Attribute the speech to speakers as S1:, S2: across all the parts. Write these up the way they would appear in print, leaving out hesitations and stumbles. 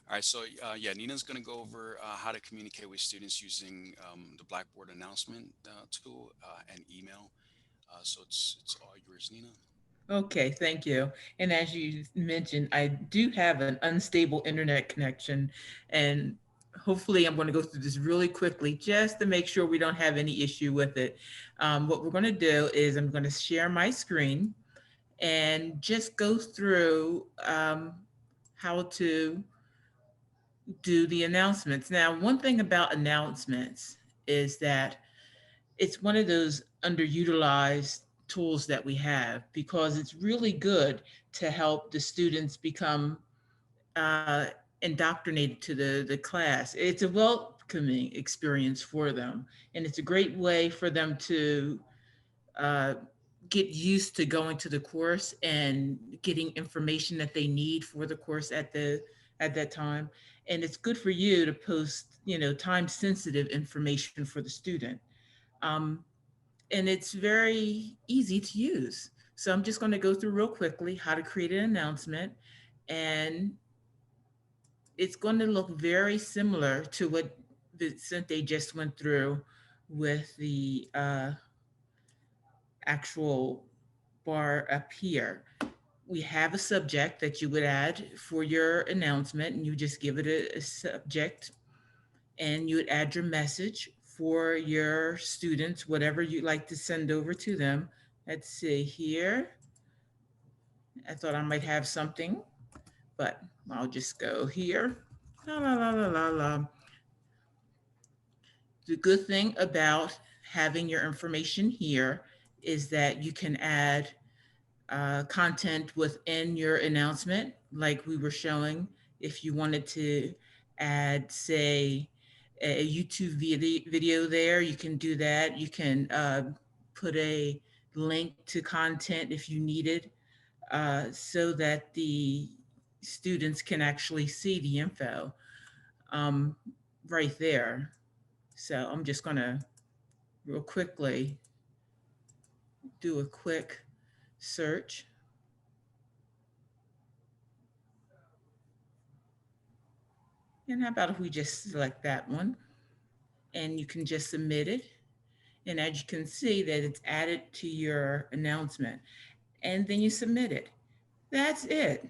S1: All right, so yeah, Nina's going to go over how to communicate with students using the Blackboard announcement tool and email. So it's all yours, Nina.
S2: Okay, thank you. And as you mentioned, I do have an unstable internet connection, and hopefully I'm going to go through this really quickly just to make sure we don't have any issue with it. What we're going to do is I'm going to share my screen and just go through how to do the announcements. Now, one thing about announcements is that it's one of those underutilized tools that we have because it's really good to help the students become uh, indoctrinated to the class. It's a welcoming experience for them, and it's a great way for them to uh, get used to going to the course and getting information that they need for the course at that time. And it's good for you to post, time sensitive information for the student. Um, and it's very easy to use. So I'm just going to go through real quickly how to create an announcement, and it's going to look very similar to what Vicente just went through with the actual bar up here. We have a subject that you would add for your announcement, and you just give it a subject, and you would add your message for your students, whatever you'd like to send over to them. Let's see here. I thought I might have something, but I'll just go here. La la la la la la. The good thing about having your information here is that you can add content within your announcement, like we were showing. If you wanted to add, say, a YouTube video there, you can do that. You can put a link to content if you needed, so that the students can actually see the info um, right there. So I'm just going to real quickly do a quick search. And how about if we just select that one and you can just submit it. And as you can see that it's added to your announcement and then you submit it. That's it.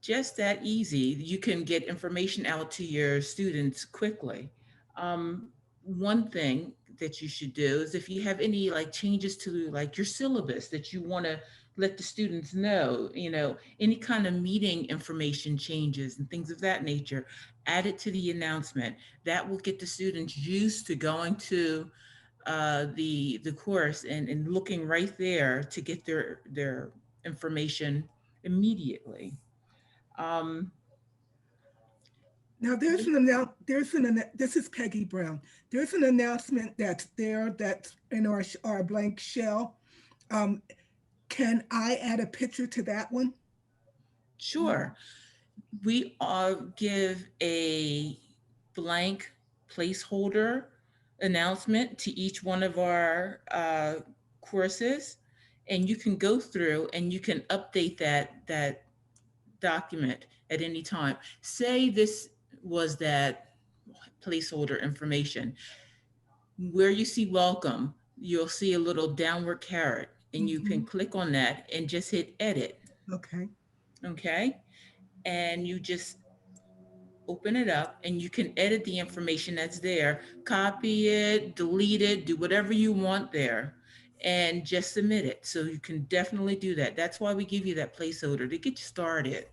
S2: Just that easy. You can get information out to your students quickly. One thing that you should do is if you have any like changes to like your syllabus that you want to let the students know, any kind of meeting information changes and things of that nature, add it to the announcement. That will get the students used to going to the course and looking right there to get their information immediately. Um,
S3: Now this is Peggy Brown. There's an announcement that's there that's in our blank shell. Um, can I add a picture to that one?
S2: sure, we give a blank placeholder announcement to each one of our courses, and you can go through and you can update that document at any time. Say this was that placeholder information. Where you see welcome, you'll see a little downward caret, and you can
S3: Hmm.
S2: click on that and just hit edit.
S3: Okay.
S2: Okay. And you just open it up and you can edit the information that's there, copy it, delete it, do whatever you want there, and just submit it. So you can definitely do that. That's why we give you that placeholder to get you started.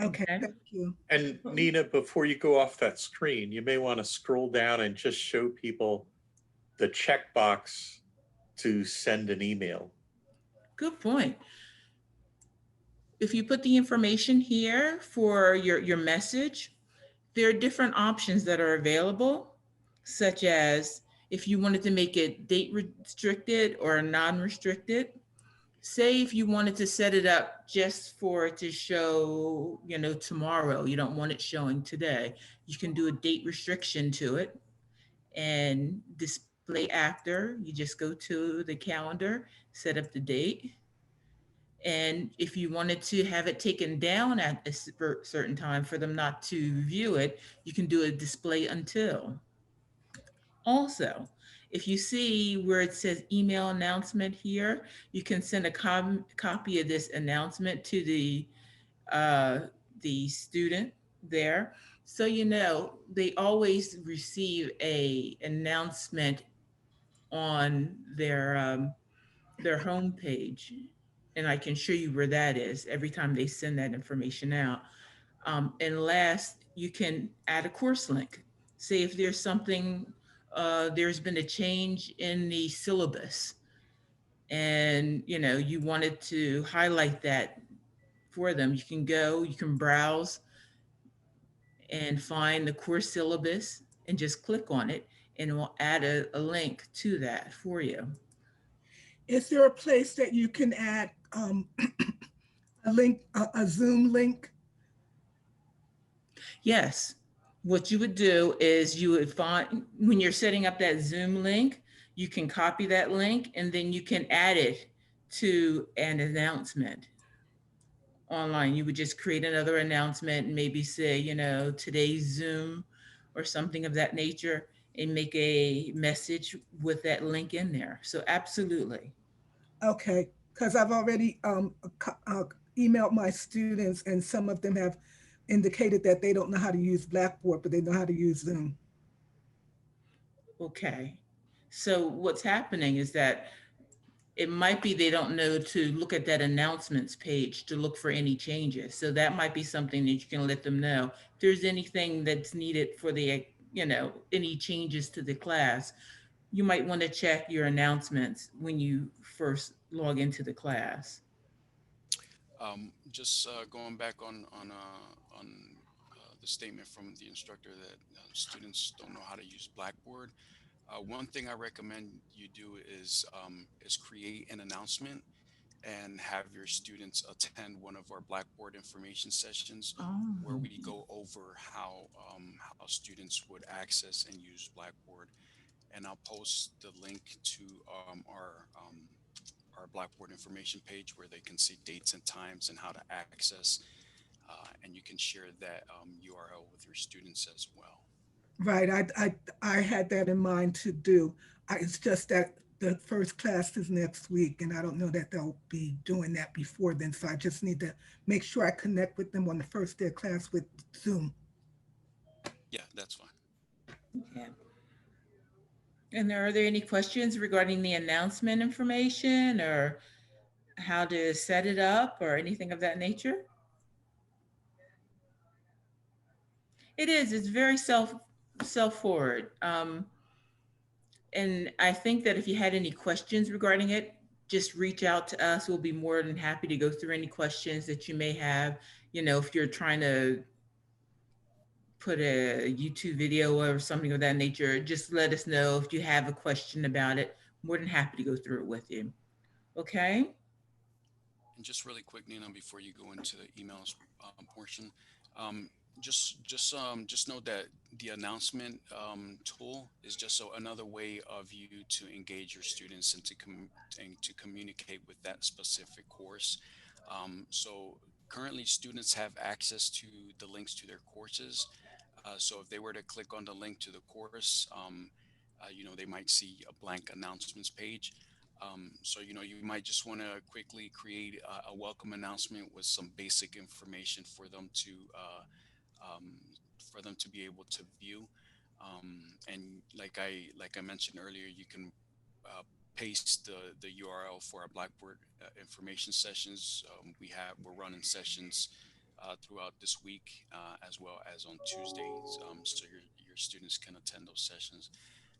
S3: Okay.
S2: Okay.
S3: Thank you.
S4: And Nina, before you go off that screen, you may want to scroll down and just show people the checkbox to send an email.
S2: Good point. If you put the information here for your message, there are different options that are available, such as if you wanted to make it date restricted or non-restricted. Say if you wanted to set it up just for it to show, tomorrow, you don't want it showing today, you can do a date restriction to it and display after. You just go to the calendar, set up the date, And if you wanted to have it taken down at a certain time for them not to view it, you can do a display until. Also, if you see where it says email announcement here, you can send a copy of this announcement to uh, the student there. So you know they always receive a announcement on their homepage, and I can show you where that is every time they send that information out. And last, you can add a course link. Say if there's something, there's been a change in the syllabus, and you know you wanted to highlight that for them. You can go, you can browse and find the course syllabus and just click on it, and it will add a link to that for you.
S3: Is there a place that you can add a link, a Zoom link?
S2: Yes. What you would do is you would find when you're setting up that Zoom link, you can copy that link and then you can add it to an announcement online. You would just create another announcement and maybe say, you know, today's Zoom or something of that nature and make a message with that link in there. So, absolutely.
S3: Okay, because I've already emailed my students, and some of them have indicated that they don't know how to use Blackboard, but they know how to use Zoom.
S2: Okay. So, what's happening is that it might be they don't know to look at that announcements page to look for any changes. So that might be something that you can let them know. If there's anything that's needed for the, you know, any changes to the class, you might want to check your announcements when you first log into the class.
S1: Just going back on the statement from the instructor that students don't know how to use Blackboard. One thing I recommend you do is create an announcement and have your students attend one of our Blackboard information sessions where
S2: Oh,
S1: we go over how students would access and use Blackboard. And I'll post the link to our Blackboard information page where they can see dates and times and how to access, and you can share that URL with your students as well.
S3: Right, I had that in mind to do. It's just that the first class is next week, and I don't know that they'll be doing that before then. So I just need to make sure I connect with them on the first day of class with Zoom.
S1: Yeah, that's fine.
S2: yeah. And are there any questions regarding the announcement information or how to set it up or anything of that nature? It is. It's very self forward. And I think that if you had any questions regarding it, just reach out to us. We'll be more than happy to go through any questions that you may have. You know, if you're trying to put a YouTube video or something of that nature, just let us know if you have a question about it. More than happy to go through it with you. Okay.
S1: And just really quick, Nina, before you go into the emails portion, um, just know that the announcement tool is just so another way of you to engage your students and to communicate with that specific course. So currently, students have access to the links to their courses. So if they were to click on the link to the course, they might see a blank announcements page. So you might just want to quickly create a welcome announcement with some basic information um, for them to be able to view. And like I mentioned earlier, you can uh, paste the URL for our Blackboard information sessions. We're running sessions throughout this week as well as on Tuesdays, so your students can attend those sessions.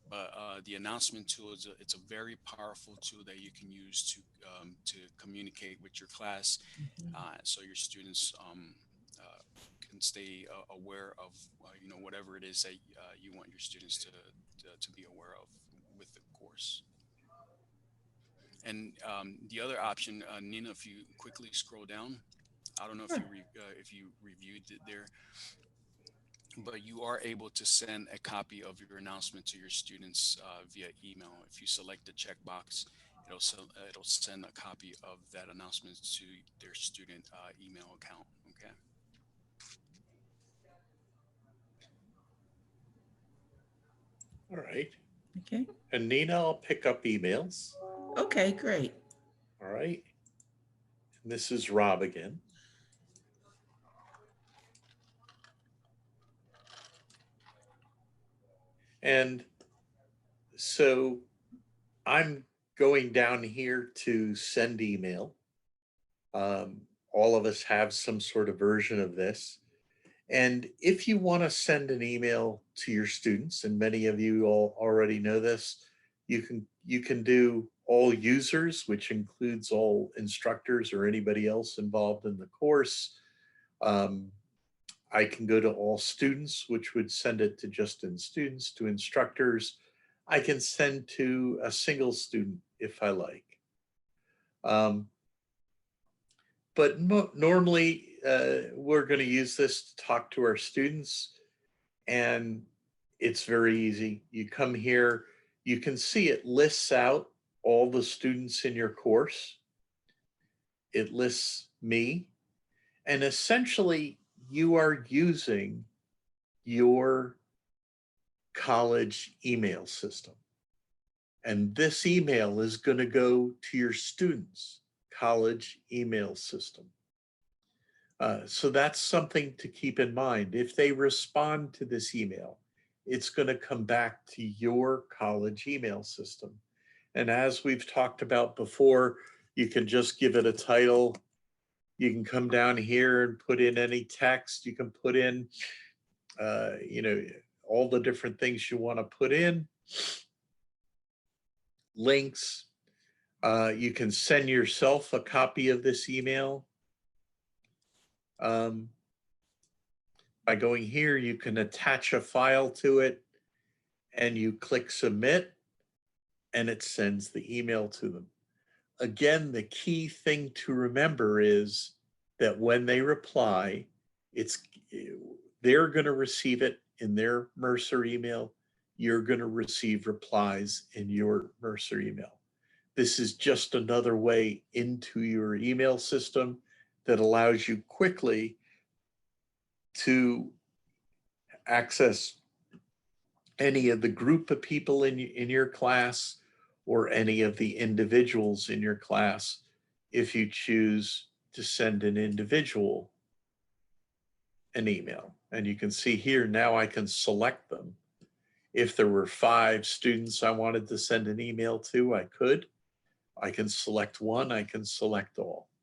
S1: But the announcement tool it's a very powerful tool that you can use to communicate with your class, so your students uh, can stay aware of whatever it is that you want your students to be aware of with the course. And the other option, Nina, if you quickly scroll down, I don't know if
S2: Sure.
S1: if you reviewed it there, but you are able to send a copy of your announcement to your students via email. If you select the checkbox, it'll send a copy of that announcement to their student email account. Okay.
S4: All right.
S2: Okay.
S4: And Nina, I'll pick up emails.
S2: Okay, great.
S4: All right. And this is Rob again. And so I'm going down here to send email. All of us have some sort of version of this. And if you want to send an email to your students, and many of you all already know this, you can do all users, which includes all instructors or anybody else involved in the course. I can go to all students, which would send it to just in students, to instructors. I can send to a single student if I like. But normally we're going to use this to talk to our students, and it's very easy. You come here, you can see it lists out all the students in your course. It lists me, and essentially you are using your college email system. And this email is going to go to your students' college email system. So that's something to keep in mind. If they respond to this email, it's going to come back to your college email system. And as we've talked about before, you can just give it a title. You can come down here and put in any text. You can put in, all the different things you want to put in. Links. You can send yourself a copy of this email. By going here, you can attach a file to it and you click submit and it sends the email to them. Again, the key thing to remember is that when they reply, they're going to receive it in their Mercer email. You're going to receive replies in your Mercer email. This is just another way into your email system that allows you quickly to access any of the group of people in your class or any of the individuals in your class if you choose to send an individual an email. And you can see here, now I can select them. If there were 5 students I wanted to send an email to, I could. I can select one, I can select all.